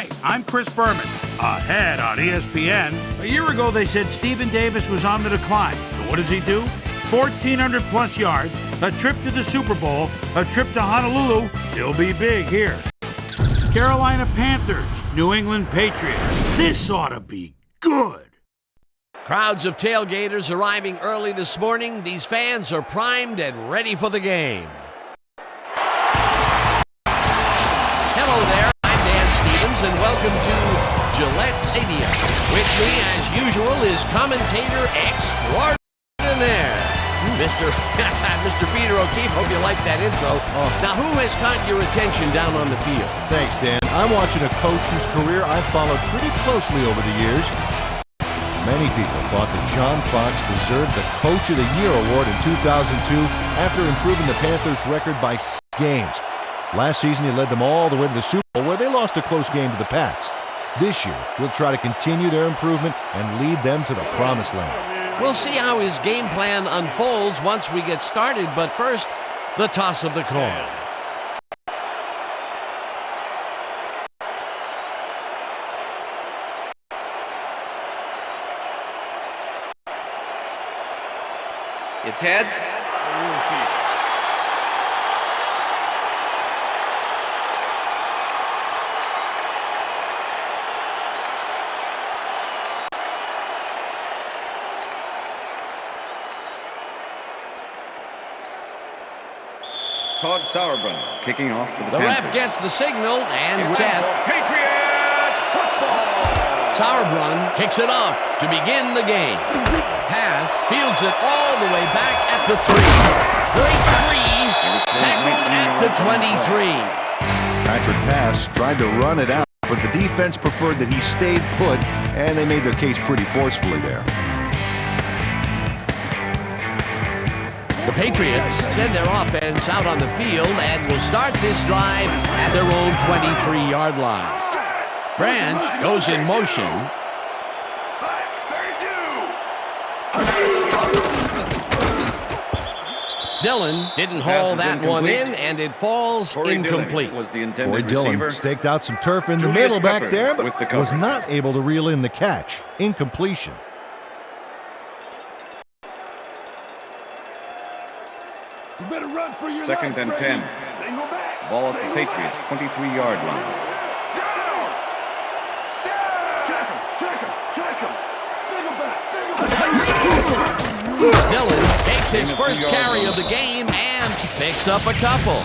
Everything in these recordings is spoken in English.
Hi, I'm Chris Berman. Ahead on ESPN. A year ago, they said Stephen Davis was on the decline. So what does he do? 1,400 plus yards, a trip to the Super Bowl, a trip to Honolulu. He'll be big here. Carolina Panthers, New England Patriots. This ought to be good. Crowds of tailgaters arriving early this morning. These fans are primed and ready for the game. Hello there, I'm Dan Stevens, and welcome to Gillette Stadium. With me, as usual, is commentator extraordinaire, Mr. Peter O'Keefe. Hope you like that intro. Now, who has caught your attention down on the field? Thanks, Dan. I'm watching a coach whose career I've followed pretty closely over the years. Many people thought that John Fox deserved the Coach of the Year award in 2002 after improving the Panthers' record by 6 games. Last season, he led them all the way to the Super Bowl, where they lost a close game to the Pats. This year, he'll try to continue their improvement and lead them to the promised land. We'll see how his game plan unfolds once we get started, but first, the toss of the coin. It's heads. Todd Sauerbrunn kicking off for the The Panthers. ref gets the signal and set. Patriots football! Sauerbrunn kicks it off to begin the game. Pass, fields it all the way back at the 3. Breaks free, tackled at the 23. Patrick Pass tried to run it out, but the defense preferred that he stayed put, and they made their case pretty forcefully there. The Patriots send their offense out on the field and will start this drive at their own 23-yard line. Branch goes in motion. Dillon didn't haul that one in, and it falls incomplete. Was the intended Boy, Dillon receiver. staked out some turf in the Julius middle back Pepper there, but with the was coverage. not able to reel in the catch. Incompletion. You better run for your Second life, and Brady. 10. Single back. Ball at the Patriots 23-yard line. Check him. Single back. Dillon takes his Gain of first 2 yards. carry of the game and picks up a couple.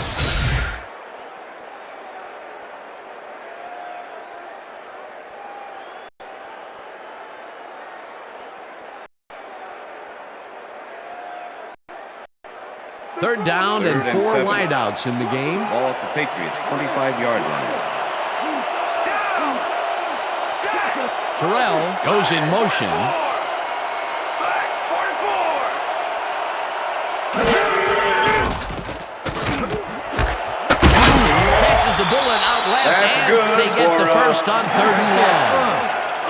Third down and Third and 4 7. wideouts in the game. Ball at the Patriots 25-yard line. Terrell goes in motion. Johnson catches the bullet out left, That's and good they get for, the first on 3rd and long.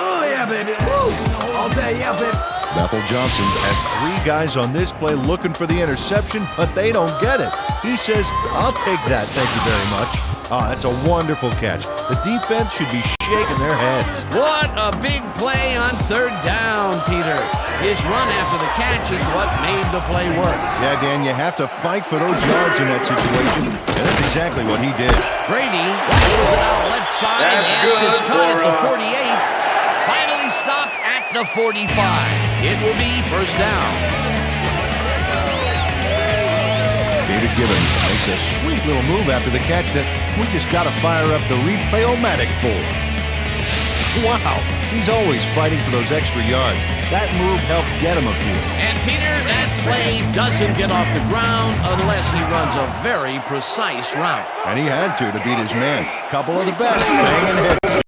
Oh, yeah, baby. Woo. All day, yeah, baby. Bethel Johnson has 3 guys on this play looking for the interception, but they don't get it. He says, I'll take that, thank you very much. That's a wonderful catch. The defense should be shaking their heads. What a big play on 3rd down, Peter. His run after the catch is what made the play work. Yeah, Dan, you have to fight for those yards in that situation, and that's exactly what he did. Brady lashes it out left side, That's and good it's caught at the for, 48. Finally stopped at the 45. It will be first down. David Gibbons makes a sweet little move after the catch that we just got to fire up the replay-o-matic for. Wow, he's always fighting for those extra yards. That move helps get him a few. And Peter, that play doesn't get off the ground unless he runs a very precise route. And he had to beat his man. Couple of the best banging hits.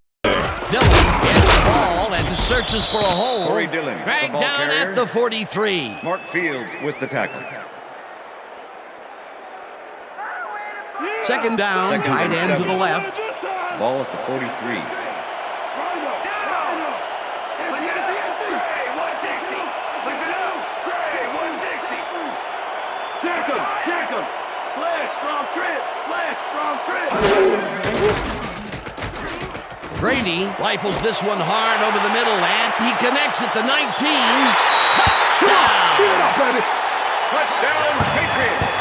Dillon gets the ball and searches for a hole. Corey Dillon, Dragged the ball down carrier. at the 43. Mark Fields with the tackle. Second down, Second tight and end to 7. the left. Ball at the 43. Check him. Flex, strong trip. Brady rifles this one hard over the middle, and he connects at the 19. Touchdown! Give it up, baby. Touchdown, Patriots!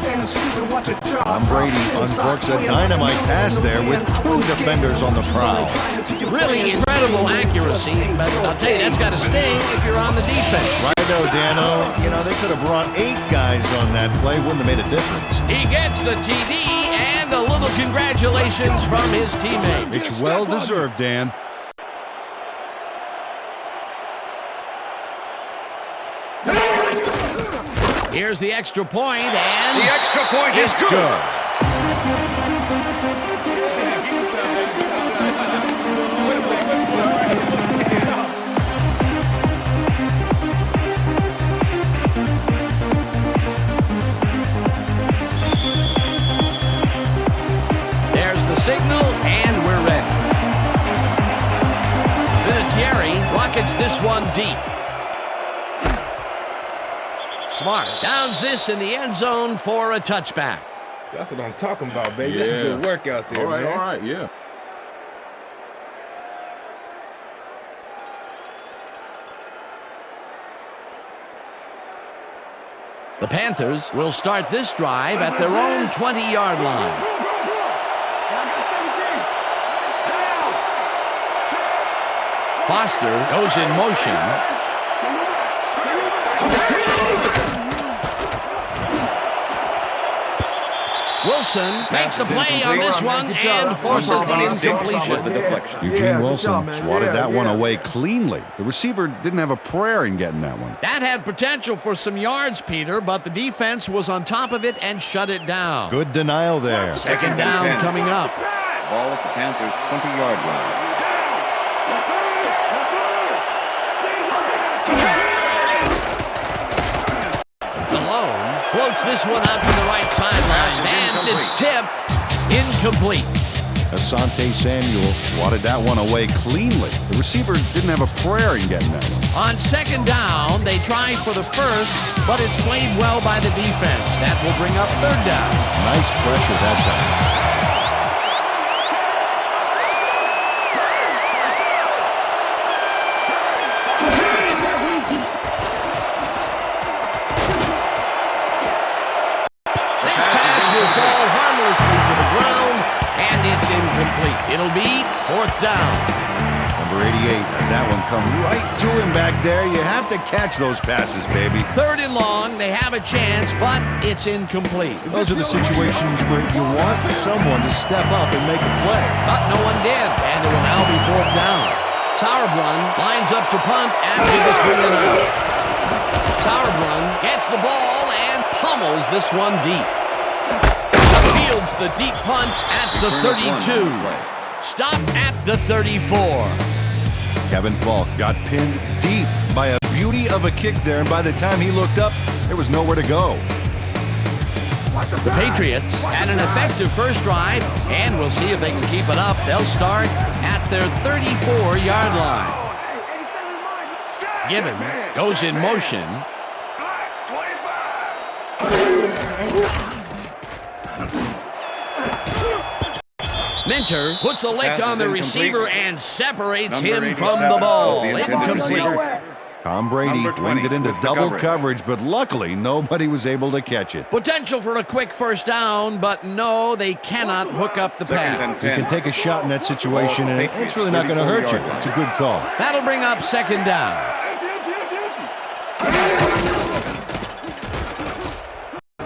Tom Brady uncorks a dynamite pass there with two defenders on the prowl. Really incredible accuracy, but I'll tell you, that's got to sting if you're on the defense. Righto, Dano. You know, they could have brought 8 guys on that play. Wouldn't have made a difference. He gets the TD and a little congratulations from his teammate. It's well-deserved, Dan. Here's the extra point, and The extra point is it's good. There's the signal, and we're ready. Vinatieri rockets this one deep. Smart downs this in the end zone for a touchback. That's what I'm talking about, baby. That's good work out there, man. All right, yeah. The Panthers will start this drive at their own 20-yard line. Foster goes in motion. Wilson makes a play on this one and forces the incompletion. The deflection. Eugene Wilson job, man. swatted that one Yeah. away cleanly. The receiver didn't have a prayer in getting that one. That had potential for some yards, Peter, but the defense was on top of it and shut it down. Good denial there. Second down 10. coming up. Ball at the Panthers' 20-yard line. Malone floats this one out to the right sideline, and it's tipped incomplete. Asante Samuel swatted that one away cleanly. The receiver didn't have a prayer in getting that one. On second down, they try for the first, but it's played well by the defense. That will bring up third down. Nice pressure that time. This pass will fall harmlessly to the ground, and it's incomplete. It'll be fourth down. Number 88 had that one come right to him back there. You have to catch those passes, baby. Third and long, they have a chance, but it's incomplete. Those are the situations where you want someone to step up and make a play. But no one did, and it will now be fourth down. Sauerbrunn lines up to punt after the 3 and out. Sauerbrunn gets the ball and pummels this one deep. Fields the deep punt at the 32. Stop at the 34. Kevin Falk got pinned deep by a beauty of a kick there, and by the time he looked up, there was nowhere to go. The Patriots had an effective first drive, and we'll see if they can keep it up. They'll start at their 34-yard line. Gibbons goes in motion. Minter puts a lick Pass on is the incomplete. receiver and separates Number him from 87 the ball. was the intended Incomplete. receiver. Tom Brady Number 20 winged it into with the double coverage. coverage, but luckily nobody was able to catch it. Potential for a quick first down, but no, they cannot hook up the Second pass. and You 10. can take a shot in that situation, and it's Patriots, really not going to hurt you. 34-yard It's a good call. That'll bring up second down.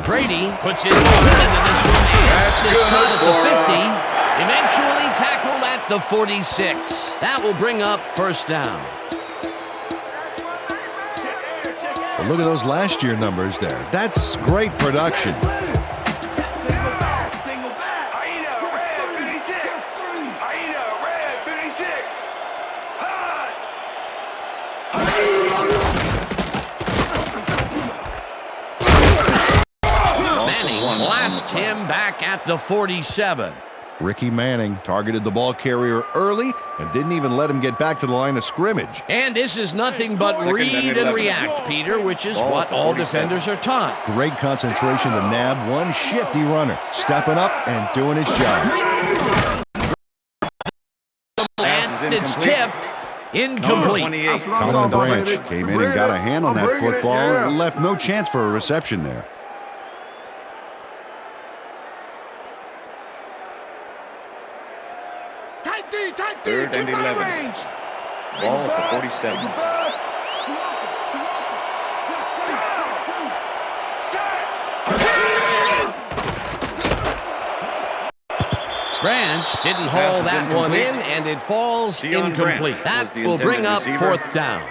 Brady puts his foot into this one, and it's good caught at the for, 50. Eventually tackled at the 46. That will bring up first down. But look at those last year numbers there. That's great production. Manning blasts him back at the 47. Ricky Manning targeted the ball carrier early and didn't even let him get back to the line of scrimmage. And this is nothing but read and react, Peter, which is what all defenders are taught. Great concentration to nab one shifty runner, stepping up and doing his job. And it's tipped. Incomplete. Colin Branch came in and got a hand on that football and left no chance for a reception there. Third and 11. Ball at the 47. Branch didn't haul that one in, and it falls incomplete. That will bring up fourth down.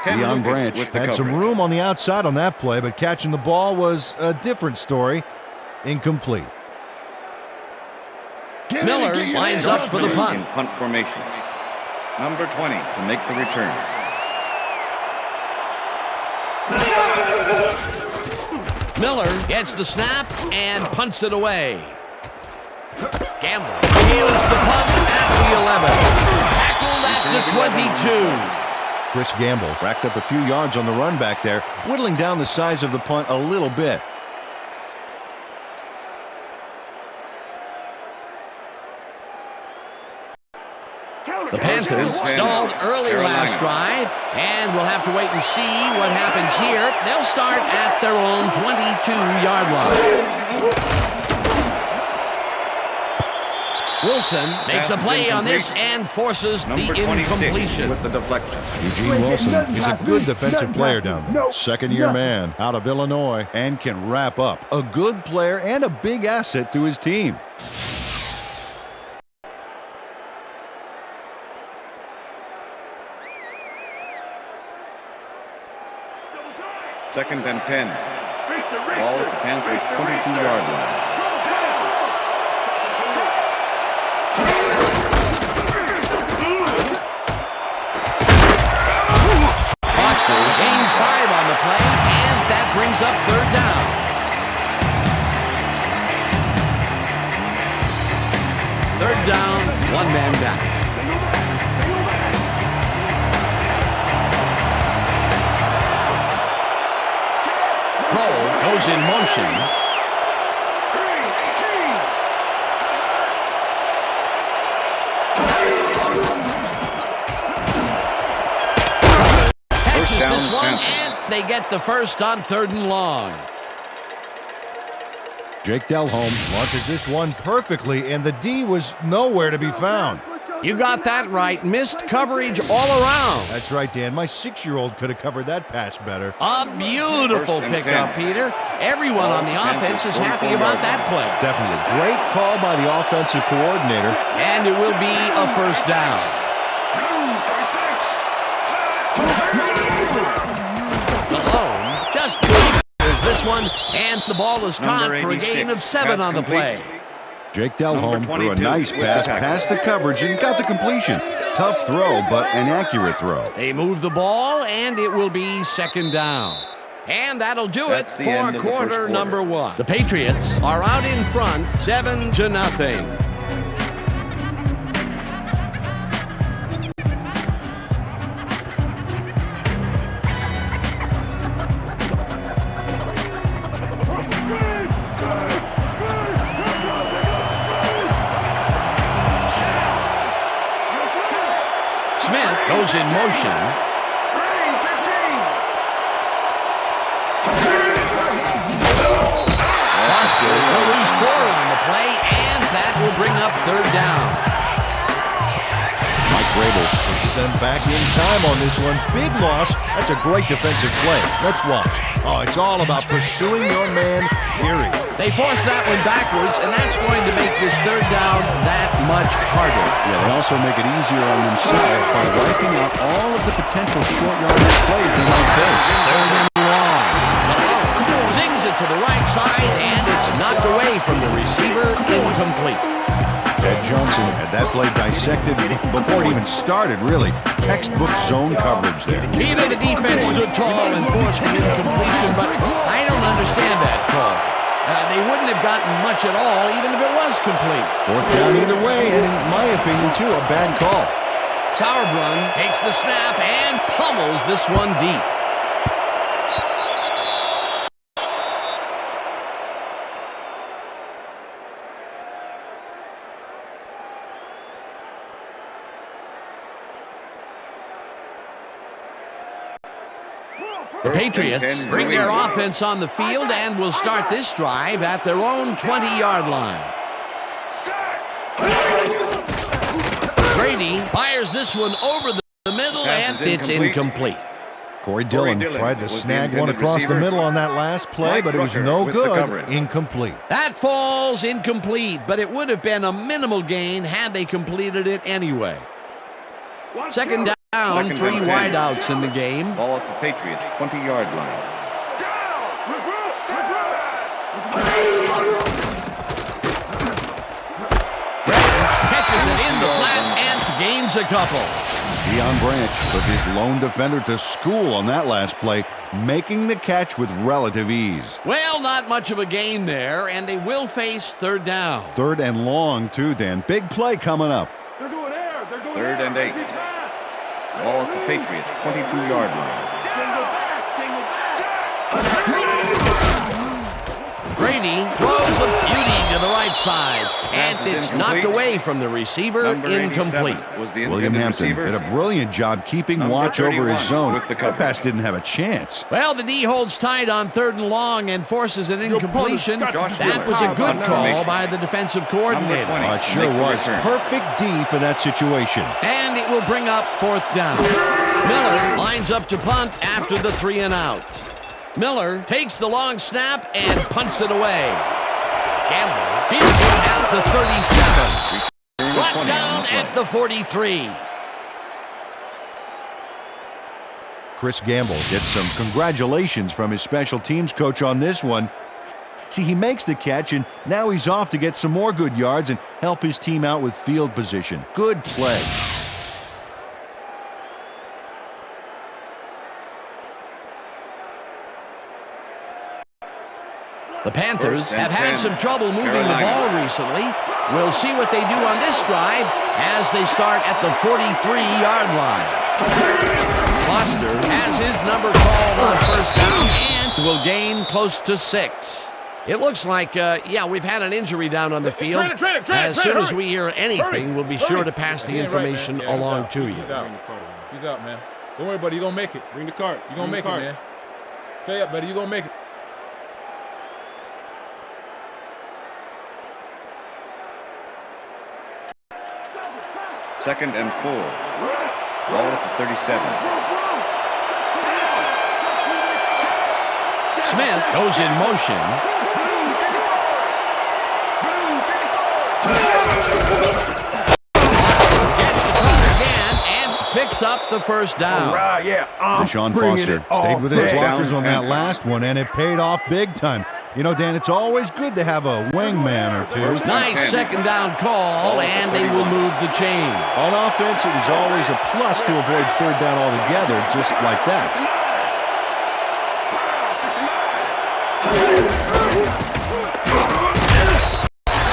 Deion Branch had some room on the outside on that play, but catching the ball was a different story. Incomplete. Miller lines up for the punt. In punt formation. Number 20 to make the return. Miller gets the snap and punts it away. Gamble fields the punt at the 11. Tackled at the 22. Chris Gamble racked up a few yards on the run back there, whittling down the size of the punt a little bit. The Panthers stalled early last drive, and we'll have to wait and see what happens here. They'll start at their own 22-yard line. Wilson makes a play on this and forces the incompletion. With the deflection. Eugene Wilson is a good defensive player down there. Second-year man out of Illinois and can wrap up. A good player and a big asset to his team. Second and 10. Ball at the Panthers' 22-yard line. Gains 5 on the play, and that brings up third down. Third down, one man down. Cole goes in motion. Catches this one, and they get the first on third and long. Jake Delhomme launches this one perfectly, and the D was nowhere to be found. You got that right. Missed coverage all around. That's right, Dan. My 6-year-old could have covered that pass better. A beautiful pickup, Peter. Everyone on the offense is happy about that play. Definitely a great call by the offensive coordinator. And it will be a first down. Malone just clears this one, and the ball is caught for a gain of 7 on the play. Jake Delhomme threw a nice pass past the coverage and got the completion. Tough throw, but an accurate throw. They move the ball, and it will be second down. And that'll do it for quarter number 1. The Patriots are out in front, 7-0. Smith goes in motion. Foster will lose 4 on the play, and that will bring up third down. Mike Vrabel pushes them back in time on this one. Big loss. That's a great defensive play. Let's watch. Oh, it's all about pursuing your man, period. They force that one backwards, and that's going to make this third down that much harder. Yeah, they also make it easier on themselves by wiping out all of the potential short yardage plays they might face. Third and long. Malone zings it to the right side, and it's knocked away from the receiver, incomplete. Ted Johnson had that play dissected before it even started, really. Textbook zone coverage there. Peter, the defense stood tall and forced the incompletion, but I don't understand that call. They wouldn't have gotten much at all, even if it was complete. Fourth down either way, and in my opinion, too, a bad call. Sauerbrunn takes the snap and pummels this one deep. The Patriots bring their offense on the field and will start this drive at their own 20-yard line. Brady fires this one over the middle, and it's incomplete. Corey Dillon tried to snag one across the middle on that last play, but it was no good. Incomplete. That falls incomplete, but it would have been a minimal gain had they completed it anyway. Second down, three wideouts in the game. Ball at the Patriots' 20-yard line. Branch catches it in the flat and gains a couple. Deion Branch took his lone defender to school on that last play, making the catch with relative ease. Well, not much of a gain there, and they will face third down. Third and long, too, Dan. Big play coming up. Third and 8. Ball at the Patriots' 22-yard line. Brady throws a beauty to the right side, and it's knocked away from the receiver. Incomplete. William Hampton did a brilliant job keeping watch over his zone. The pass didn't have a chance. Well, the D holds tight on third and long and forces an incompletion. That was a good call by the defensive coordinator. It sure was. Perfect D for that situation. And it will bring up fourth down. Miller lines up to punt after the 3 and out. Miller takes the long snap and punts it away. Gamble fields it at the 37. Brought down at the 43. Chris Gamble gets some congratulations from his special teams coach on this one. See, he makes the catch, and now he's off to get some more good yards and help his team out with field position. Good play. The Panthers have had some trouble moving the ball recently. We'll see what they do on this drive as they start at the 43-yard line. Foster has his number called on first down and will gain close to 6. It looks like, we've had an injury down on the field. As soon as we hear anything, we'll be sure to pass the information along to you. He's out, man. Don't worry, buddy. You're going to make it. Bring the cart. You're going to make it, man. Stay up, buddy. You're going to make it. Second and 4. Ball at the 37. Smith goes in motion. Gets the call again and picks up the first down. Deshaun Foster stayed with his blockers on that last one, and it paid off big time. You know, Dan, it's always good to have a wingman or two. Nice second down call, and they will move the chain. On offense, it was always a plus to avoid third down altogether, just like that.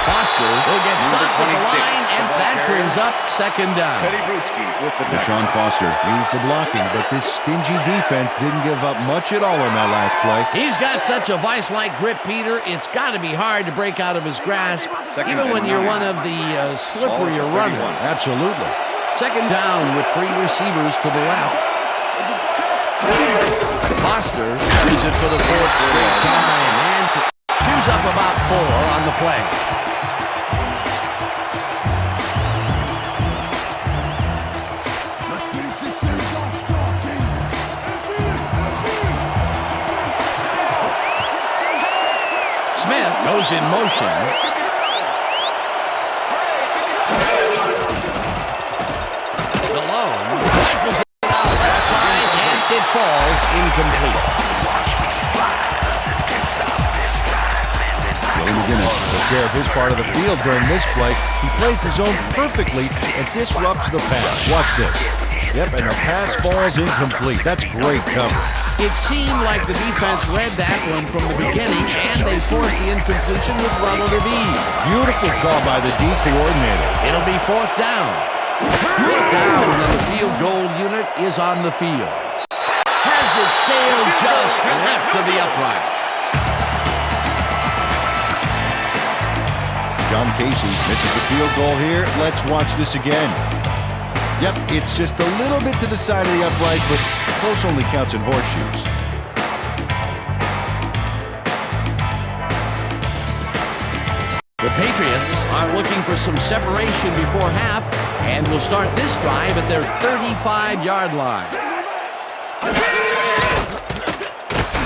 Foster will get stopped at the line, and that brings up second down. Deshaun Foster used the blocking, but this stingy defense didn't give up much at all on that last play. He's got such a vice-like grip, Peter. It's got to be hard to break out of his grasp, even when you're one of the slipperier runners. Absolutely. Second down with 3 receivers to the left. Foster carries it for the 4th straight time and chews up about 4 on the play. Smith goes in motion. Malone rifles it out left side, and it falls incomplete. Joey McGinnis took care of his part of the field during this play. He plays the zone perfectly and disrupts the pass. Watch this. Yep, and the pass falls incomplete. That's great cover. It seemed like the defense read that one from the beginning, and they forced the incompletion with relative ease. Beautiful call by the D coordinator. It'll be fourth down. Fourth down, and the field goal unit is on the field. Has it sailed just left to the upright. John Casey misses the field goal here. Let's watch this again. Yep, it's just a little bit to the side of the upright, but close only counts in horseshoes. The Patriots are looking for some separation before half and will start this drive at their 35-yard line.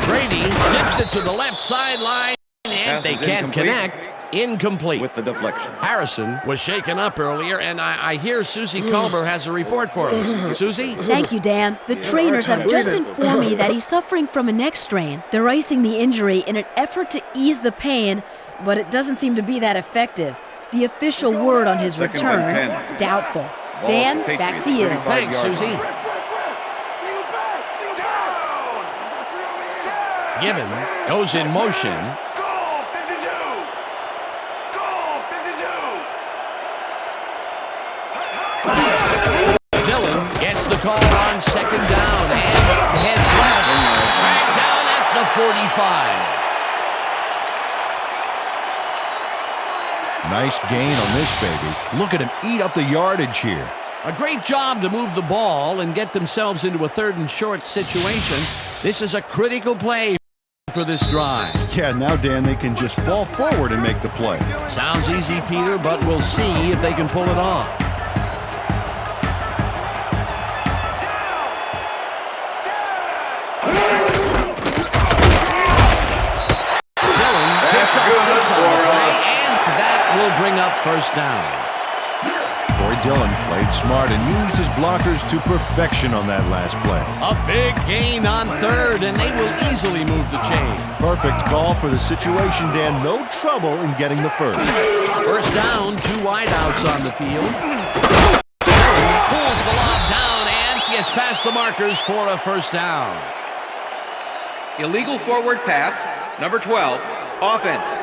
Brady zips it to the left sideline, and they can't connect. Incomplete. With the deflection. Harrison was shaken up earlier, and I hear Susie Culver has a report for us. Susie? Thank you, Dan. The trainers have just informed me that he's suffering from a neck strain. They're icing the injury in an effort to ease the pain, but it doesn't seem to be that effective. The official word on his return, doubtful. Dan, back to you. Thanks, Susie. Gibbons goes in motion. Dillon gets the call on second down and heads left. Back down at the 45. Nice gain on this baby. Look at him eat up the yardage here. A great job to move the ball and get themselves into a third and short situation. This is a critical play for this drive. Yeah, now, Dan, they can just fall forward and make the play. Sounds easy, Peter, but we'll see if they can pull it off. Dillon picks up 6 on the play, and that will bring up first down. Corey Dillon played smart and used his blockers to perfection on that last play. A big gain on third, and they will easily move the chain. Perfect call for the situation, Dan. No trouble in getting the first. First down, 2 wideouts on the field. He pulls the lob down and gets past the markers for a first down. Illegal forward pass, number 12, offense.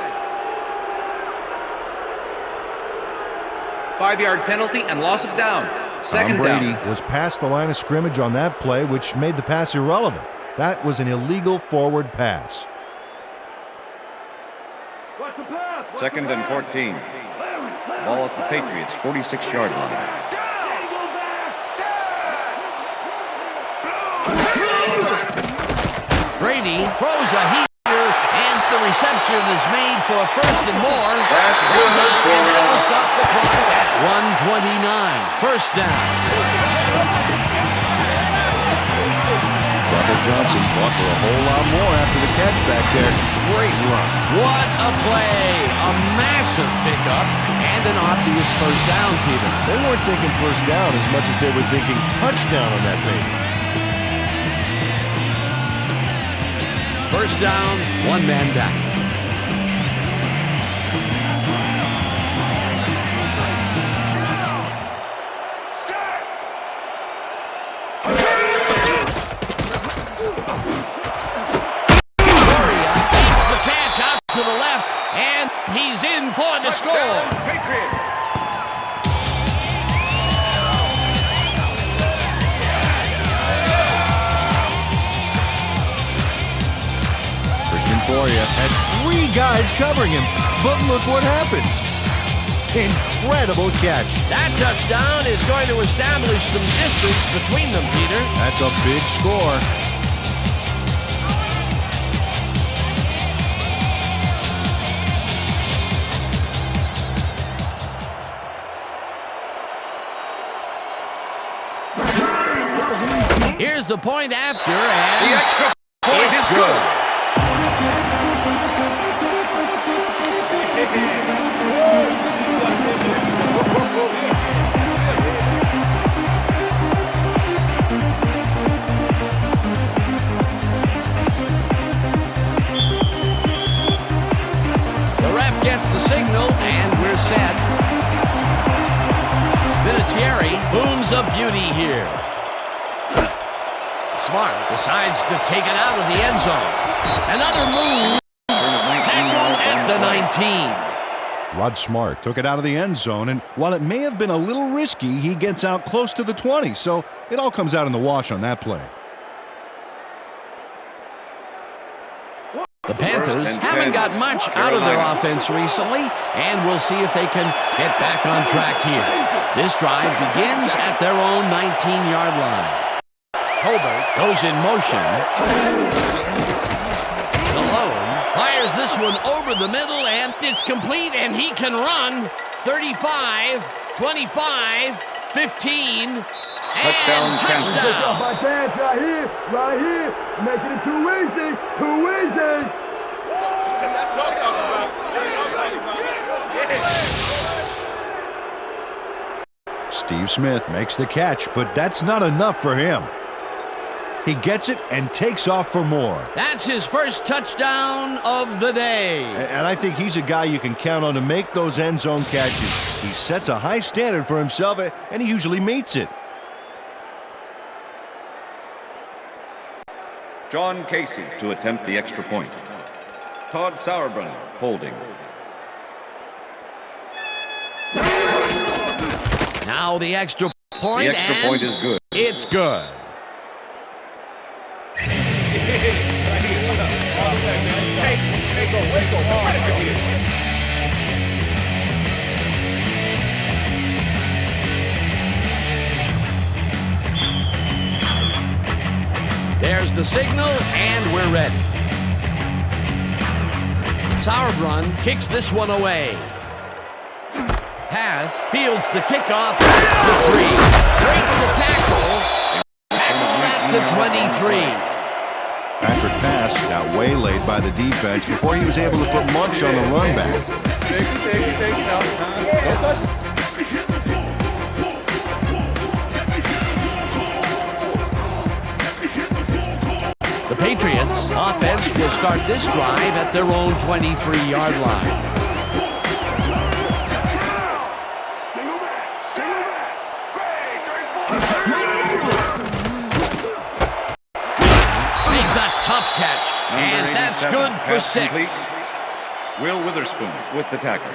5-yard penalty and loss of down. Second Tom Brady down. was past the line of scrimmage on that play, which made the pass irrelevant. That was an illegal forward pass. Second and 14. Ball at the Patriots, 46-yard line. Brady throws a heater, and the reception is made for a first and more. That's good for and that will stop the clock at 1:29. First down. Russell Johnson fought for a whole lot more after the catch back there. Great run. What a play. A massive pickup and an obvious first down, Peter. They weren't thinking first down as much as they were thinking touchdown on that baby. First down, 1 man down. Gloria makes the catch out to the left, and he's in for the score. Patriots. Gloria had 3 guys covering him, but look what happens. Incredible catch. That touchdown is going to establish some distance between them, Peter. That's a big score. Here's the point after, and The extra point is good. the ref gets the signal, and we're set. Vinatieri booms a beauty here. Smart decides to take it out of the end zone. Another move. Tackle at the 19. Rod Smart took it out of the end zone, and while it may have been a little risky, he gets out close to the 20, so it all comes out in the wash on that play. The Panthers haven't got much out of their offense recently, and we'll see if they can get back on track here. This drive begins at their own 19-yard line. Colbert goes in motion. Malone fires this one over the middle, and it's complete, and he can run 35, 25, 15, and Touchdown. touchdown. My chance right here. Making it too easy, too easy. Steve Smith makes the catch, but that's not enough for him. He gets it and takes off for more. That's his first touchdown of the day. And I think he's a guy you can count on to make those end zone catches. He sets a high standard for himself, and he usually meets it. John Casey to attempt the extra point. Todd Sauerbrunn holding. Now the extra point. The extra point is good. It's good. There's the signal, and we're ready. Sauerbrunn kicks this one away. Pass, fields the kickoff at the 3. Breaks the tackle. At the 23. Patrick Pass got waylaid by the defense before he was able to put much on the run back. Take it out. Don't touch it. The Patriots offense will start this drive at their own 23-yard line. Makes a tough catch, and that's good for 6. Complete. Will Witherspoon with the tackle.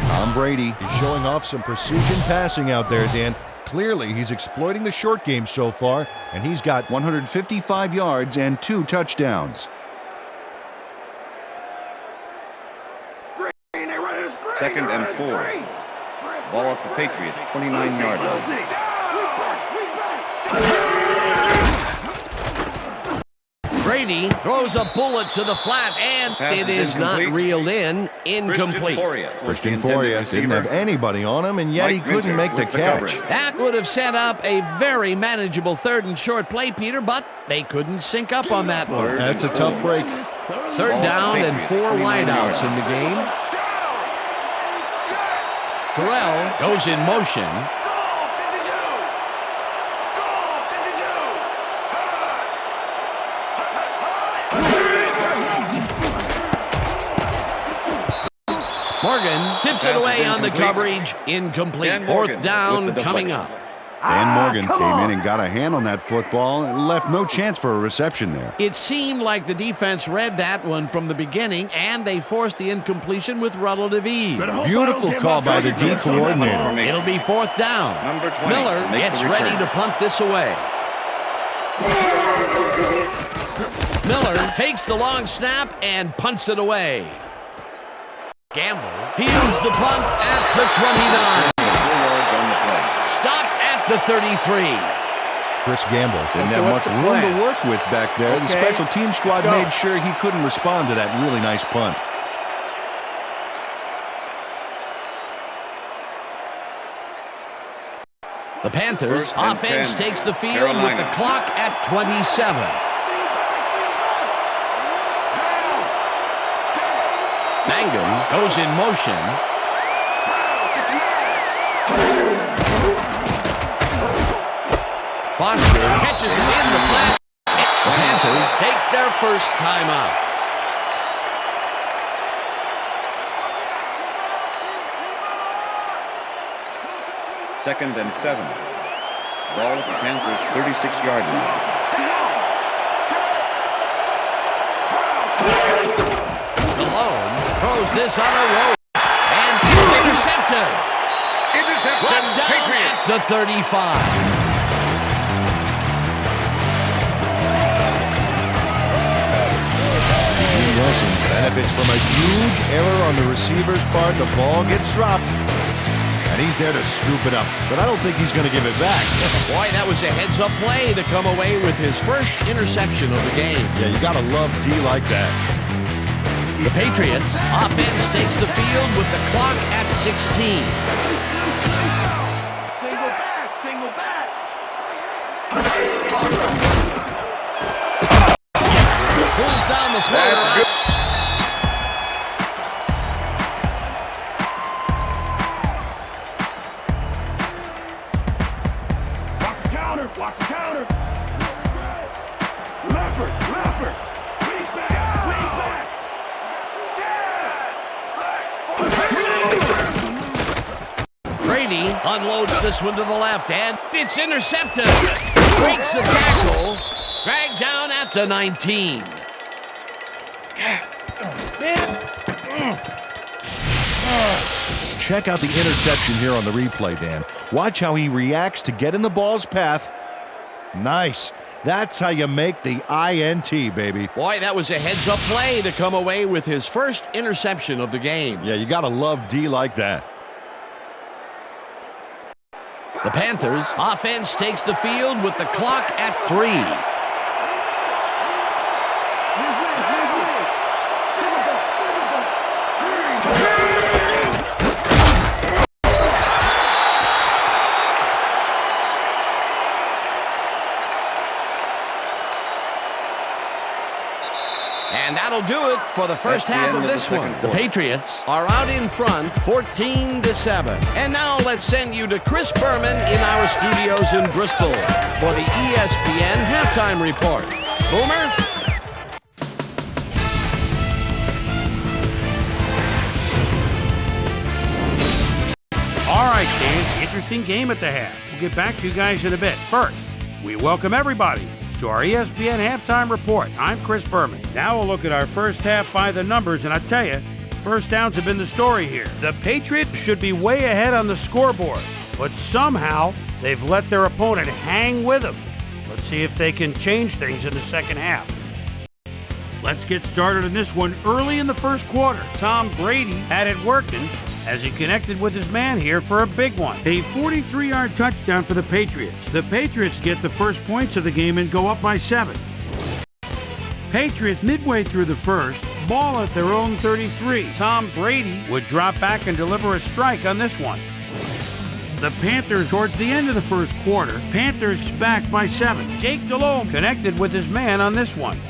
Tom Brady is showing off some precision passing out there, Dan. Clearly, he's exploiting the short game so far, and he's got 155 yards and 2 touchdowns. Second and 4. Ball at the Patriots, 29-yard line. Brady throws a bullet to the flat, and Pass it is is not incomplete. reeled in. Incomplete. Christian Foria didn't have anybody on him, and yet he couldn't make the catch. That would have set up a very manageable 3rd and short play, Peter, but they couldn't sync up on that one. That's a tough break. 3rd down and 4 wideouts in the game. Terrell goes in motion. Morgan tips it away on the coverage. Incomplete. 4th down coming up. Dan Morgan came in and got a hand on that football and left no chance for a reception there. It seemed like the defense read that one from the beginning, and they forced the incompletion with relative ease. Beautiful call by the D coordinator. It'll be 4th down. Number 20 Miller to make gets the return. ready to punt this away. Miller takes the long snap and punts it away. Gamble fields the punt at the 29. 4 yards on the play. Stopped at the 33. Chris Gamble didn't have much room to work with back there. The special team squad made sure he couldn't respond to that really nice punt. The Panthers 1st and offense 10. takes the field Carolina. with the clock at 27. Mangum goes in motion. Foster catches it in the flat. The Panthers take their first time out. Second and 7. Ball at the Panthers' 36-yard line. Malone throws this on a rope, and it's intercepted. Interception, Brought down Patriots. at the 35. Wilson benefits from a huge error on the receiver's part. The ball gets dropped, and he's there to scoop it up. But I don't think he's going to give it back. Boy, that was a heads-up play to come away with his first interception of the game. Yeah, you got to love D like that. The Patriots offense takes the field with the clock at 16. Single back, single back. Pulls down the floor. That's good. Watch the counter, watch the counter. Leopard, leopard. Lead back, lead back. Brady unloads this one to the left, and it's intercepted. Breaks the tackle. Dragged down at the 19. Check out the interception here on the replay, Dan. Watch how he reacts to get in the ball's path. Nice. That's how you make the INT, baby. Boy, that was a heads-up play to come away with his first interception of the game. Yeah, you got to love D like that. The Panthers offense takes the field with the clock at 3. And that'll do it for the first half of this one. The Patriots are out in front 14-7. And now let's send you to Chris Berman in our studios in Bristol for the ESPN halftime report. Boomer? All right, Dan, interesting game at the half. We'll get back to you guys in a bit. First, we welcome everybody to our ESPN halftime report. I'm Chris Berman. Now we'll look at our first half by the numbers, and I tell you, first downs have been the story here. The Patriots should be way ahead on the scoreboard, but somehow they've let their opponent hang with them. Let's see if they can change things in the second half. Let's get started in this one early in the first quarter. Tom Brady had it working as he connected with his man here for a big one. A 43-yard touchdown for the Patriots. The Patriots get the first points of the game and go up by 7. Patriots midway through the first, ball at their own 33. Tom Brady would drop back and deliver a strike on this one. The Panthers towards the end of the first quarter, Panthers back by 7. Jake Delhomme connected with his man on this one.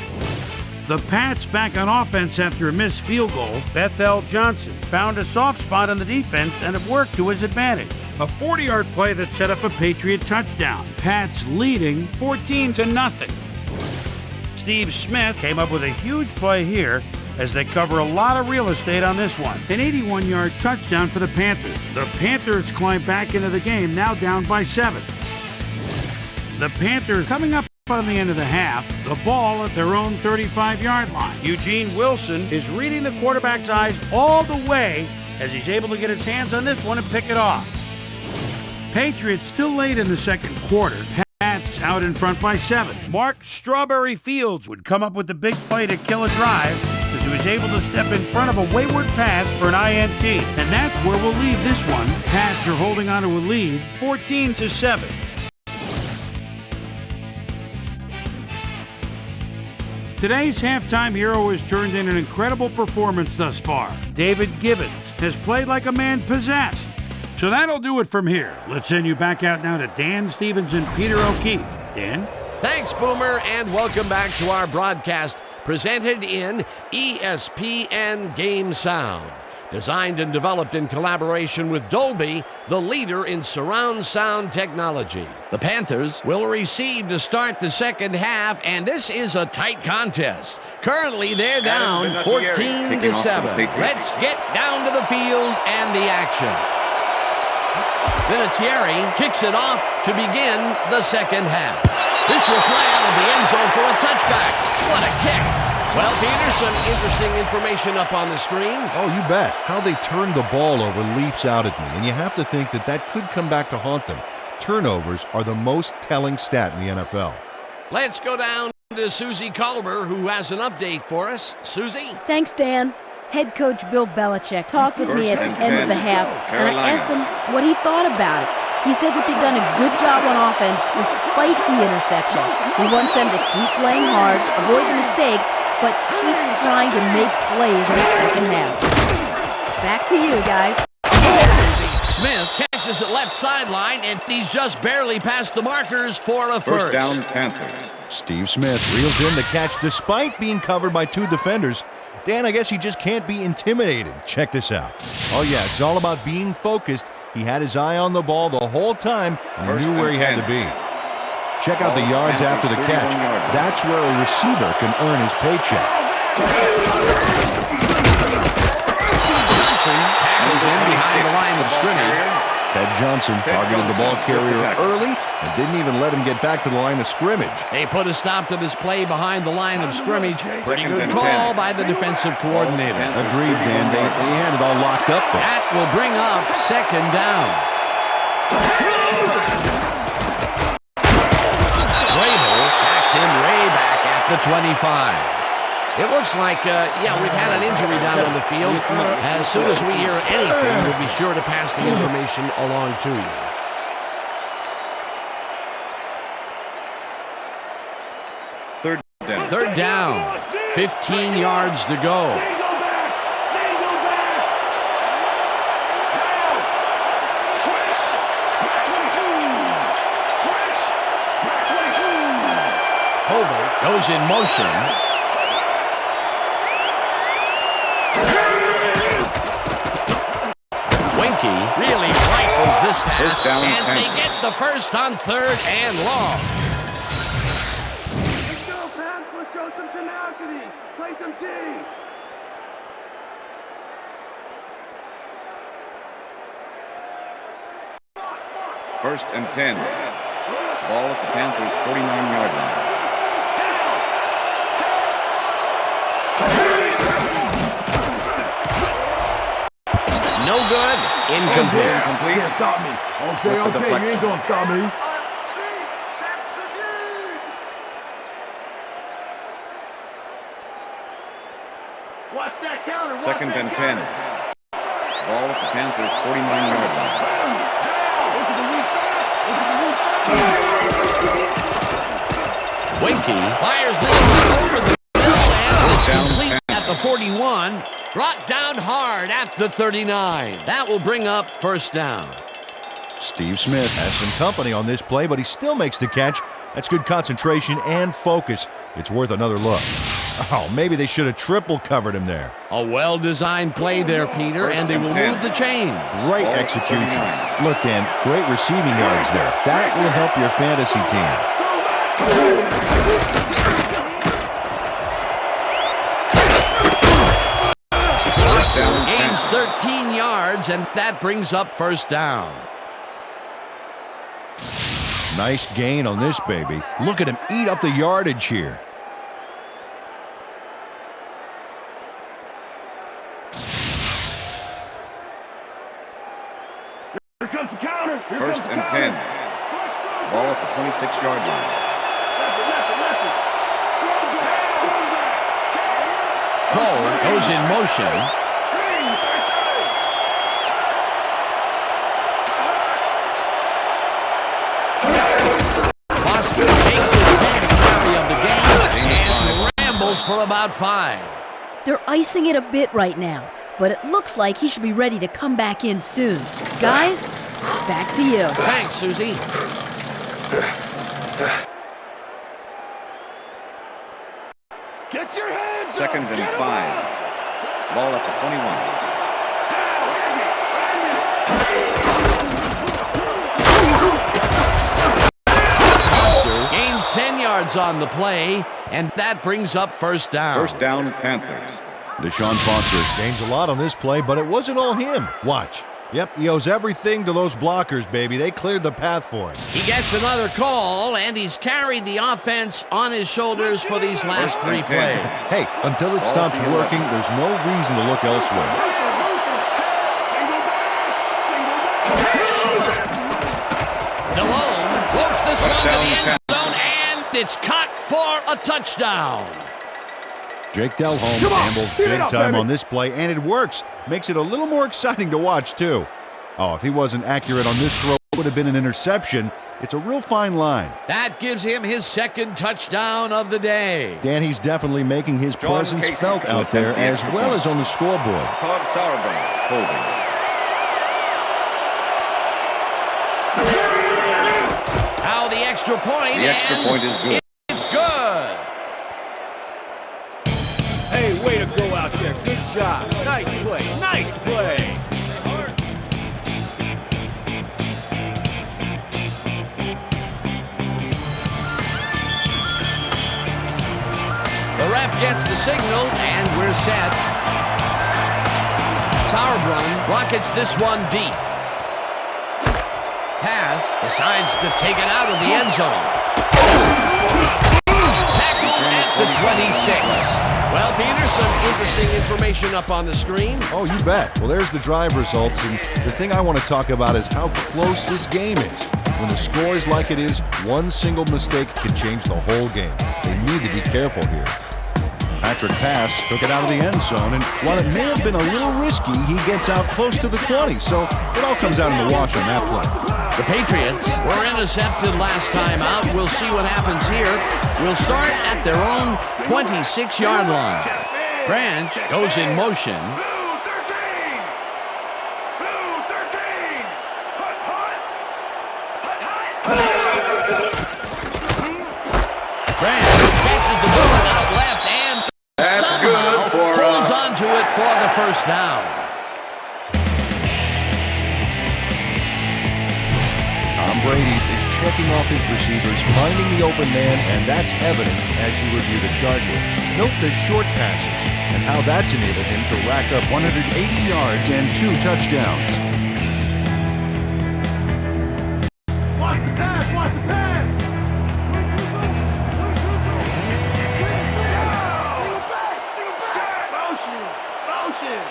The Pats back on offense after a missed field goal. Bethel Johnson found a soft spot on the defense and it worked to his advantage. A 40-yard play that set up a Patriot touchdown. Pats leading 14-0. Steve Smith came up with a huge play here as they cover a lot of real estate on this one. An 81-yard touchdown for the Panthers. The Panthers climb back into the game, now down by 7. The Panthers coming up on the end of the half, the ball at their own 35-yard line. Eugene Wilson is reading the quarterback's eyes all the way as he's able to get his hands on this one and pick it off. Patriots still late in the second quarter. Pats out in front by 7. Mark Strawberry Fields would come up with the big play to kill a drive as he was able to step in front of a wayward pass for an INT. And that's where we'll leave this one. Pats are holding on to a lead 14-7. Today's halftime hero has turned in an incredible performance thus far. David Gibbons has played like a man possessed. So that'll do it from here. Let's send you back out now to Dan Stevens and Peter O'Keefe. Dan? Thanks, Boomer, and welcome back to our broadcast presented in ESPN Game Sound. Designed and developed in collaboration with Dolby, the leader in surround sound technology. The Panthers will receive to start the second half, and this is a tight contest. Currently, they're down 14-7. Let's get down to the field and the action. Vinatieri kicks it off to begin the second half. This will fly out of the end zone for a touchback. What a kick. Well, Peter, some interesting information up on the screen. Oh, you bet. How they turned the ball over leaps out at me, and you have to think that that could come back to haunt them. Turnovers are the most telling stat in the NFL. Let's go down to Susie Colber, who has an update for us. Susie? Thanks, Dan. Head coach Bill Belichick talked with me at the end of the half, and I asked him what he thought about it. He said that they've done a good job on offense despite the interception. He wants them to keep playing hard, avoid the mistakes, but keep trying to make plays in the second half. Back to you, guys. Smith catches it left sideline, and he's just barely past the markers for a first. First down, Panthers. Steve Smith reels in the catch despite being covered by two defenders. Dan, I guess he just can't be intimidated. Check this out. Oh, yeah, it's all about being focused. He had his eye on the ball the whole time, and he knew where he had to be. Check out the yards after the catch. That's where a receiver can earn his paycheck. Johnson tackles in behind the line of scrimmage. Ted Johnson targeted the ball carrier early and didn't even let him get back to the line of scrimmage. They put a stop to this play behind the line of scrimmage. Pretty good call by the defensive coordinator. Agreed, Dan. They had it all locked up there. That will bring up second down. Vrabel sacks him way back at the 25. It looks like, we've had an injury down on the field. As soon as we hear anything, we'll be sure to pass the information along to you. Third down. 15 yards to go. Holbert goes in motion. Really rifles this pass, and they get the first on third and long. Let's go, Pants. Let's show some tenacity. Play some D. First and 10. Ball at the Panthers' 49-yard line. No good. Incomplete. You can't stop me. Okay, you ain't gonna stop me. Watch that counter. Second and 10. Ball at the Panthers' 49-yard line. Winky fires this one over the middle and is complete at the 41. Brought down hard at the 39. That will bring up first down. Steve Smith has some company on this play, but he still makes the catch. That's good concentration and focus. It's worth another look. Oh, maybe they should have triple covered him there. A well-designed play there, Peter, and they will move the chain. Great execution. Look, Dan, great receiving yards there. That will help your fantasy team. Gains 13 yards, and that brings up first down. Nice gain on this baby. Look at him eat up the yardage here. Here comes the counter. First and 10. Ball at the 26-yard line. Cole goes in motion. Foster takes his 10th carry of the game and rambles for about 5. They're icing it a bit right now, but it looks like he should be ready to come back in soon. Guys, back to you. Thanks, Susie. Get your hands up. Second and 5. Ball at the 21. Gains 10 yards on the play, and that brings up first down. First down, Panthers. Deshaun Foster gains a lot on this play, but it wasn't all him. Watch. Yep, he owes everything to those blockers, baby. They cleared the path for him. He gets another call, and he's carried the offense on his shoulders for these last 3 plays. Hey, until it stops working, there's no reason to look elsewhere. Delhomme floats this one to the end zone, and it's caught for a touchdown. Jake Delhomme gambles big time on this play, and it works. Makes it a little more exciting to watch, too. Oh, if he wasn't accurate on this throw, it would have been an interception. It's a real fine line. That gives him his second touchdown of the day. Dan, he's definitely making his presence felt out there as well as on the scoreboard. Todd Sauerbrunn holding. Now the extra point. The extra point is good. It's good. Hey, way to go out there. Good job. Nice play. Nice play. The ref gets the signal, and we're set. Sauerbrunn rockets this one deep. Pass, decides to take it out of the end zone. Tackled at the 26. Well, Peter, some interesting information up on the screen. Oh, you bet. Well, there's the drive results, and the thing I want to talk about is how close this game is. When the score is like it is, one single mistake can change the whole game. They need to be careful here. Patrick Pass took it out of the end zone, and while it may have been a little risky, he gets out close to the 20, so it all comes out in the wash on that play. The Patriots were intercepted last time out. We'll see what happens here. We'll start at their own 26-yard line. Branch goes in motion. Branch catches the ball out left and somehow holds onto it for the first down. Tom Brady is checking off his receivers, finding the open man, and that's evident as you review the chart here. Note the short passes and how that's enabled him to rack up 180 yards and 2 touchdowns. Watch the pass. Watch the pass. Motion.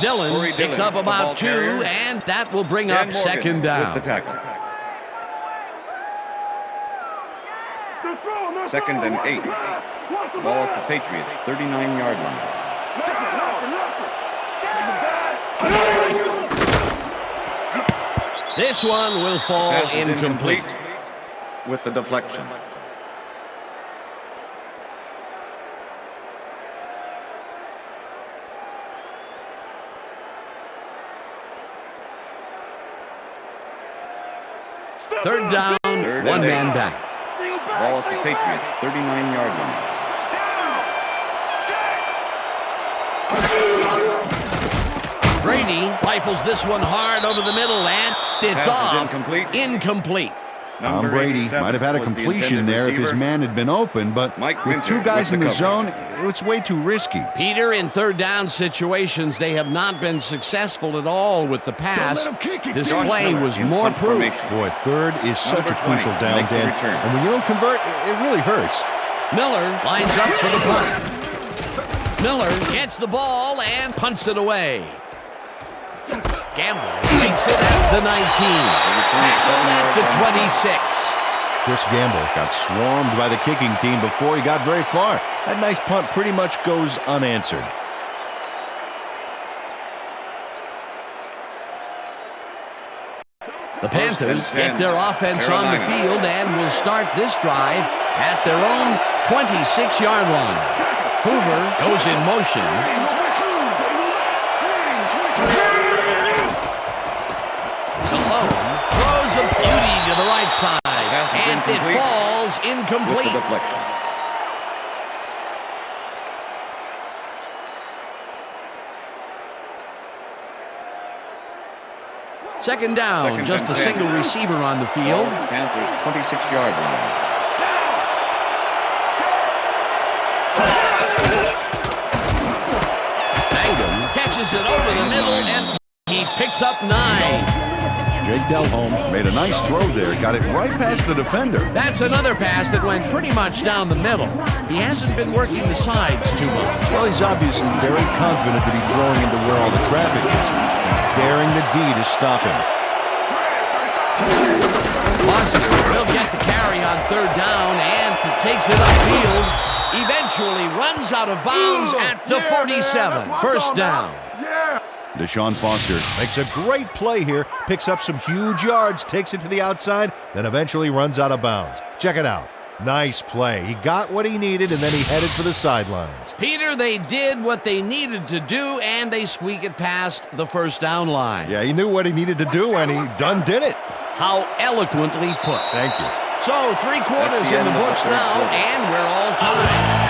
Dillon picks up about 2, and that will bring up second down. With the tackle. Second and 8. Ball at the Patriots, 39-yard line. This one will fall Pass is incomplete. With the deflection. Third down, one man back. Ball at the Patriots, 39-yard line. Brady rifles this one hard over the middle, and it's Pass is off. incomplete. Tom Brady might have had a completion there if his man had been open, but with 2 guys in the zone, it's way too risky. Peter, in third down situations, they have not been successful at all with the pass. This play was more proof. Boy, third is such a crucial down, Dan, and when you don't convert, it really hurts. Miller lines up for the punt. Miller gets the ball and punts it away. Gamble takes it at the 19. At the 26. Chris Gamble got swarmed by the kicking team before he got very far. That nice punt pretty much goes unanswered. The Panthers get their offense on the field and will start this drive at their own 26-yard line. Hoover goes in motion. Throws a beauty to the right side, and it falls incomplete. With the deflection. Second down, Second just and a 10. single receiver on the Ball field. at the Panthers' 26-yard line. Mangum catches it over the middle, and he picks up 9. Jake Delhomme made a nice throw there. Got it right past the defender. That's another pass that went pretty much down the middle. He hasn't been working the sides too much. Well, he's obviously very confident to be throwing into where all the traffic is. He's daring the D to stop him. Foster will get the carry on third down and takes it upfield. Eventually runs out of bounds at the 47. First down. Deshaun Foster makes a great play here, picks up some huge yards, takes it to the outside, then eventually runs out of bounds. Check it out. Nice play. He got what he needed, and then he headed for the sidelines. Peter, they did what they needed to do, and they squeak it past the first down line. Yeah, he knew what he needed to do, and he done did it. How eloquently put. Thank you. So 3 quarters in the books now, and we're all tied.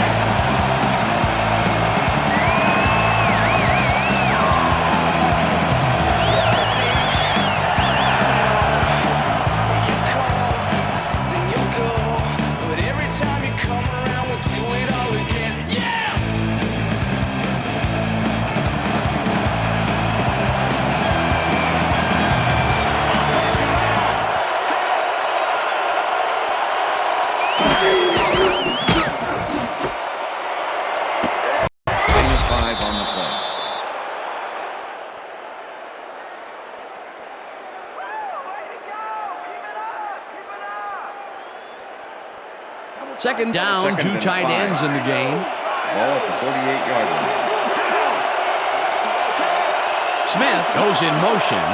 Second down, 2 tight ends in the game. Ball at the 48-yard line. Smith goes in motion.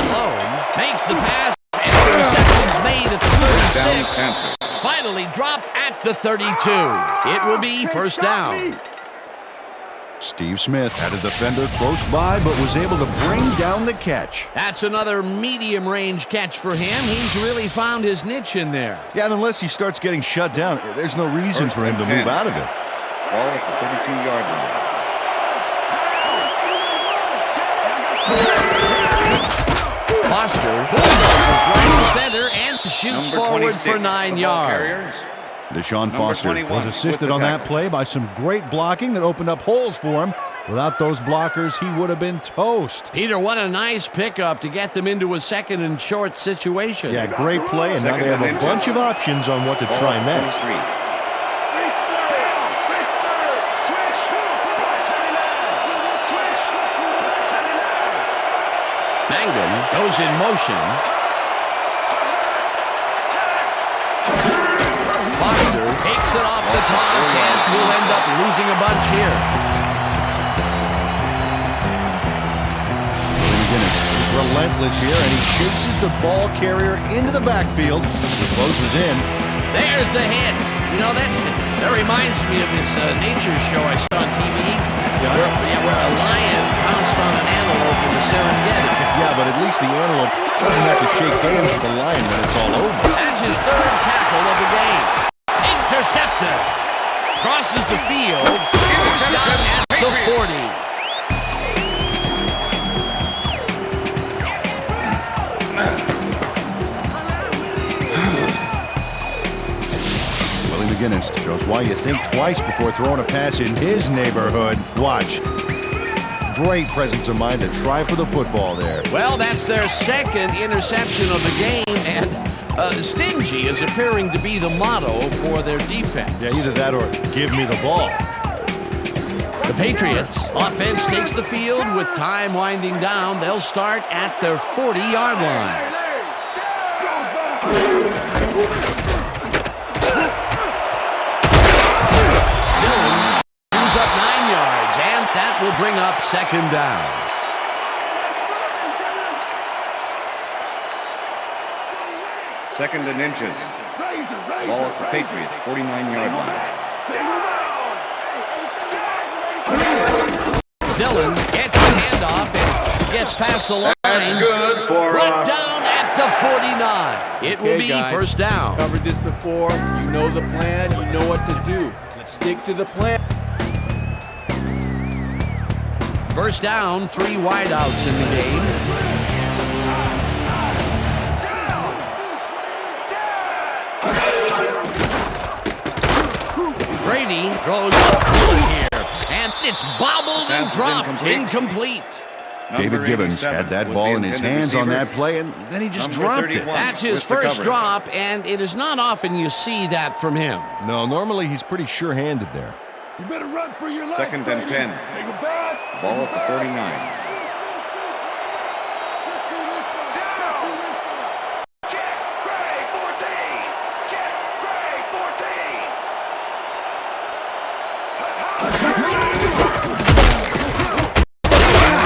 Malone makes the pass, and the reception's made at the 36. Finally dropped at the 32. It will be first down. Steve Smith had a defender close by, but was able to bring down the catch. That's another medium-range catch for him. He's really found his niche in there. Yeah, and unless he starts getting shut down, there's no reason for him to move out of it. Ball at the 32-yard line. Foster bulldozes right in center and shoots Number forward 26 for 9 yards. Carriers. Deshaun Number Foster 21 was assisted with the on that tackle. play by some great blocking that opened up holes for him. Without those blockers, he would have been toast. Peter, what a nice pickup to get them into a second and short situation. Yeah, great play, and now Second they have and a inches. bunch of options on what to Ball try at next. 23. Mangum goes in motion. Foster takes it off the toss and will end up losing a bunch here. McGinnis is relentless here, and he chases the ball carrier into the backfield. He closes in. There's the hit. You know, that reminds me of this nature show I saw on TV where a lion pounced on an antelope in the Serengeti. Yeah, but at least the antelope doesn't have to shake hands with the lion when it's all over. That's his 3rd tackle of the game. Intercepted. Crosses the field. First down at the 40. McGinnis shows why you think twice before throwing a pass in his neighborhood. Watch. Great presence of mind to try for the football there. Well, that's their 2nd interception of the game, and stingy is appearing to be the motto for their defense. Yeah, either that or give me the ball. The Patriots offense takes the field with time winding down. They'll start at their 40-yard line. Up 9 yards, and that will bring up second down. Second and inches. Ball at the Patriots' 49-yard line. Dillon gets the handoff and gets past the line. That's good for Brought down at the 49. It will be guys. first down. Covered this before. You know the plan. You know what to do. Let's stick to the plan. First down, 3 wideouts in the game. Brady throws up here, and it's bobbled and dropped. Incomplete. David Gibbons had that ball in his hands on that play, and then he just dropped it. That's his first drop, and it is not often you see that from him. No, normally he's pretty sure-handed there. You better run for your life. Second and 10. Ball at the 49.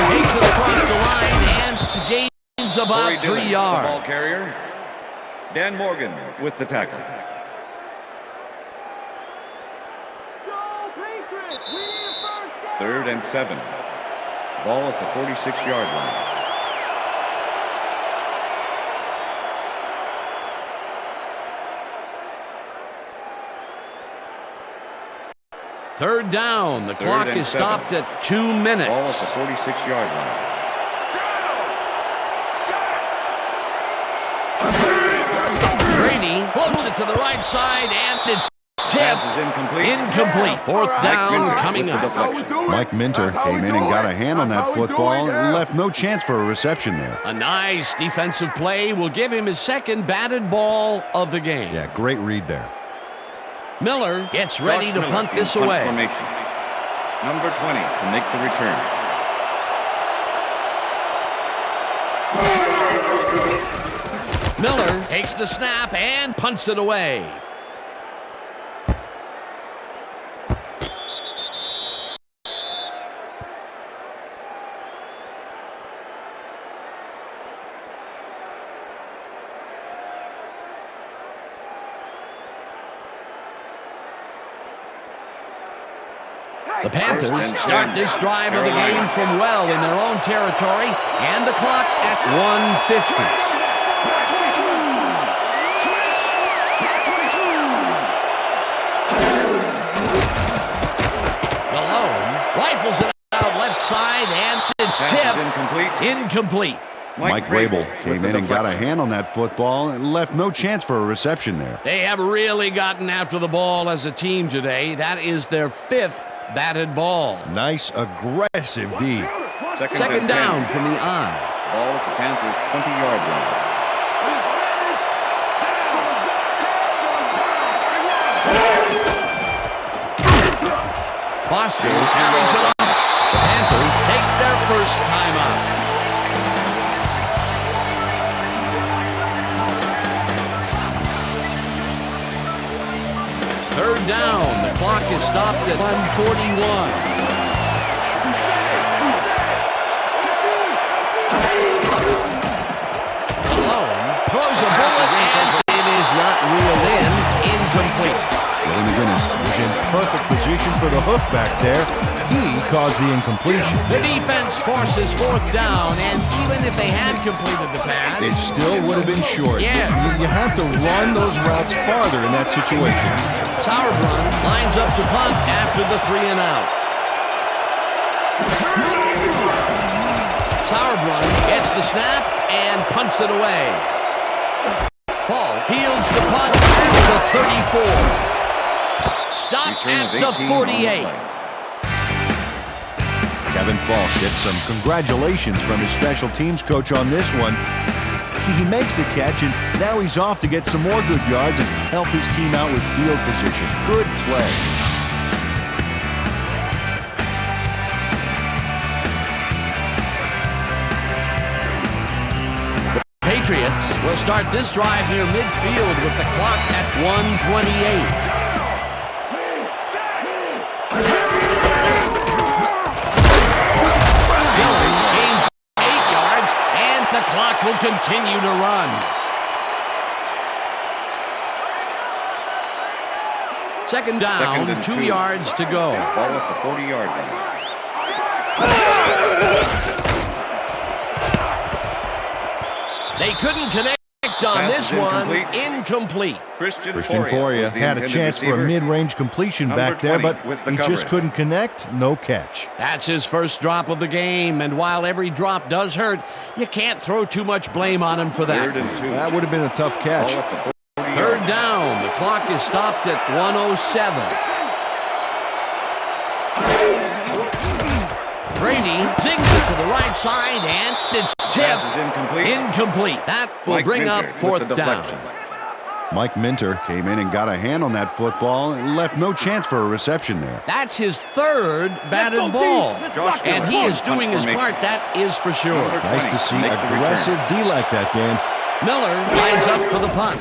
Takes it across the line and gains about 3 yards. The ball carrier. Dan Morgan with the tackle. Third and 7. Ball at the 46-yard line. Third down. The clock is stopped at 2 minutes. Ball at the 46-yard line. Brady floats it to the right side, and it's tipped. Pass is incomplete. Incomplete. Fourth down coming up. Mike Minter came in and got a hand on that football and left no chance for a reception there. A nice defensive play will give him his second batted ball of the game. Yeah, great read there. Miller gets ready to punt this away. Formation. Number 20 to make the return. Miller takes the snap and punts it away. The Panthers start this drive of the game from well in their own territory, and the clock at 1:50. Malone rifles it out left side, and it's tipped. Incomplete. Mike Vrabel came in and got a hand on that football and left no chance for a reception there. They have really gotten after the ball as a team today. That is their 5th batted ball. Nice, aggressive D. Second down from the eye. Ball at the Panthers' 20-yard line. Foster carries it up. The Panthers take their first time out. Third down. The clock is stopped at 1:41. Malone throws a bullet, and it is not reeled in. Incomplete. Willie McGinnis was in perfect position for the hook back there. He caused the incompletion. The defense forces fourth down, and even if they had completed the pass, It still would have been short. Yeah. You have to run those routes farther in that situation. Sauerbrunn lines up to punt after the 3 and out. Sauerbrunn gets the snap and punts it away. Paul fields the punt at the 34. Stopped at the 48. Kevin Falk gets some congratulations from his special teams coach on this one. See, he makes the catch, and now he's off to get some more good yards and help his team out with field position. Good play. Patriots will start this drive near midfield with the clock at 1:28. Dillon gains 8 yards, and the clock will continue to run. Second down, 2 yards to go. Ball at the 40-yard line. They couldn't connect on pass this is one. incomplete. Incomplete. Christian Foria was the had a intended chance for a receiver. mid-range completion Number back there, 20 but with the he just coverage. couldn't connect. No catch. That's his first drop of the game, and while every drop does hurt, you can't throw too much blame on him for that. 3rd and 2. That would have been a tough catch. Ball at the 40 Third yard down. The clock is stopped at 1:07. Brady zings it to the right side, and it's Pass tipped. is incomplete. Incomplete. That will Mike bring Minter up with fourth the down. deflection. Mike Minter came in and got a hand on that football and left no chance for a reception there. That's his third batted ball. Josh And he Miller, is doing his punt part, that is for sure. Number Nice 20, to see make the aggressive D like that, Dan. Miller lines up for the punt.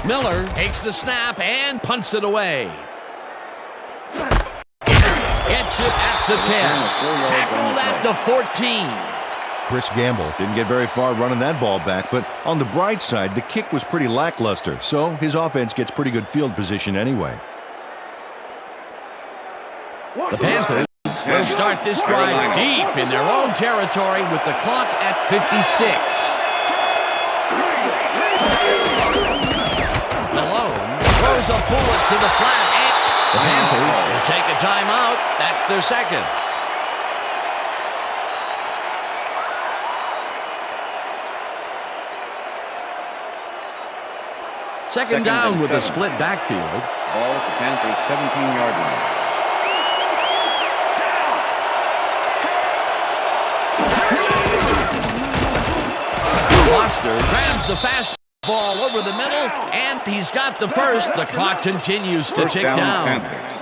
Miller takes the snap and punts it away. Gets it at the 10. Tackled at the 14. Chris Gamble didn't get very far running that ball back, but on the bright side, the kick was pretty lackluster, so his offense gets pretty good field position anyway. The Panthers will start this drive deep in their own territory with the clock at 56. Malone throws a bullet to the flat. And the Panthers will take a timeout. That's their second. Second down and with a 7. split backfield. Ball at the Panthers' 17-yard line. Foster grabs the fastball over the middle, and he's got the first. The clock continues to First tick down, down. Panthers.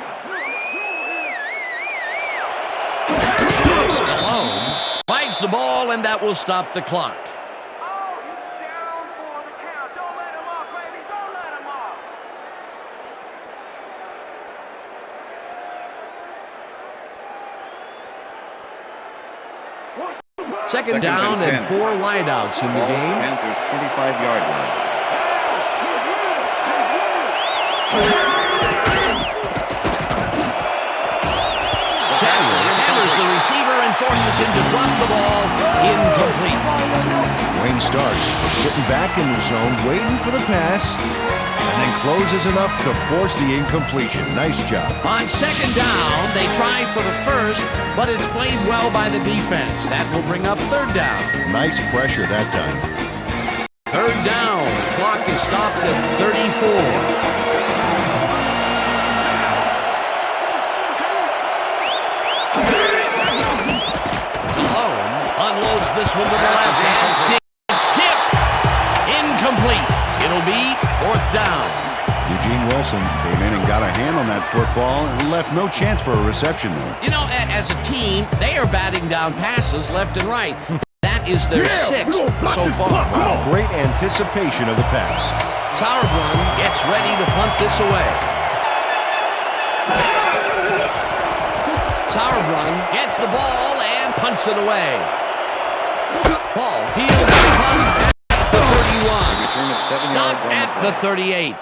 Malone spikes the ball, and that will stop the clock. Second down and 4 wideouts in the Ball at game. Panthers' 25-yard line. Samuel hammers the receiver and forces him to drop the ball. Incomplete. Wayne Starks sitting back in the zone, waiting for the pass, and then closes enough to force the incompletion. Nice job. On second down, they try for the first, but it's played well by the defense. That will bring up third down. Nice pressure that time. Third down. The clock is stopped at 34. Malone unloads this one to the left, and it's tipped. Incomplete. It'll be fourth down. Eugene Wilson came in and got a hand on that football and left no chance for a reception there. You know, as a team, they are batting down passes left and right. That is their sixth so far. Great anticipation of the pass. Sauerbrunn gets ready to punt this away. Sauerbrunn gets the ball and punts it away. Ball fielded punt at the 31. Return of 7 Stopped yards on at the 38.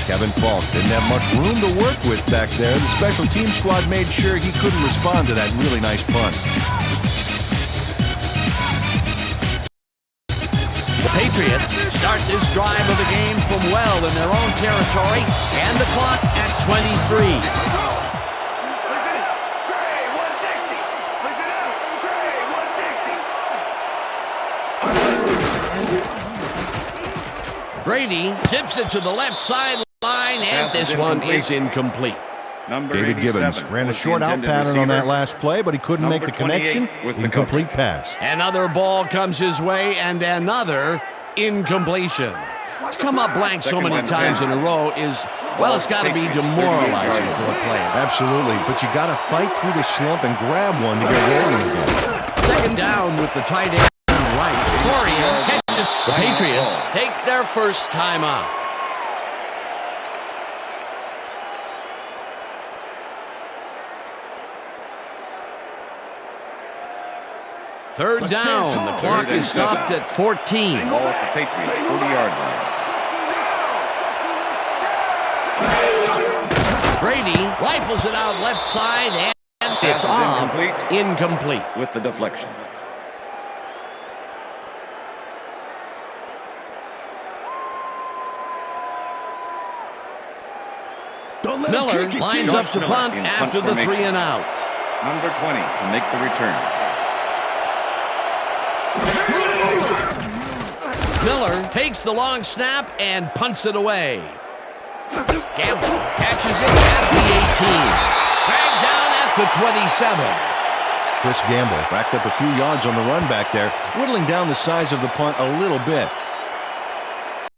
Kevin Falk didn't have much room to work with back there. The special team squad made sure he couldn't respond to that really nice punt. The Patriots start this drive of the game from well in their own territory, and the clock at 23. Brady zips it to the left sideline, and Pass this is one incomplete. is incomplete. Number David 87 Gibbons ran a was the short out intended pattern on receiver. that last play, but he couldn't make Number the connection. 28 with the Incomplete coverage. pass. Another ball comes his way, and another incompletion. To come up blank so Second many and times 10. in a row is, well, it's got to be Patriots, demoralizing 38 for a player. Absolutely, but you got to fight through the slump and grab one to get rolling again. Second down with the tight end right. Florian catches. The Patriots take their first timeout. Third down. The clock Third and is stopped 7. at 14. Ball at the Patriots' 40-yard line. Brady rifles it out left side, and it's Pass is off. incomplete. Incomplete. With the deflection. Miller lines up to punt after the 3 and out. Number 20 to make the return. Miller takes the long snap and punts it away. Gamble catches it at the 18. Dragged down at the 27. Chris Gamble racked up a few yards on the run back there, whittling down the size of the punt a little bit.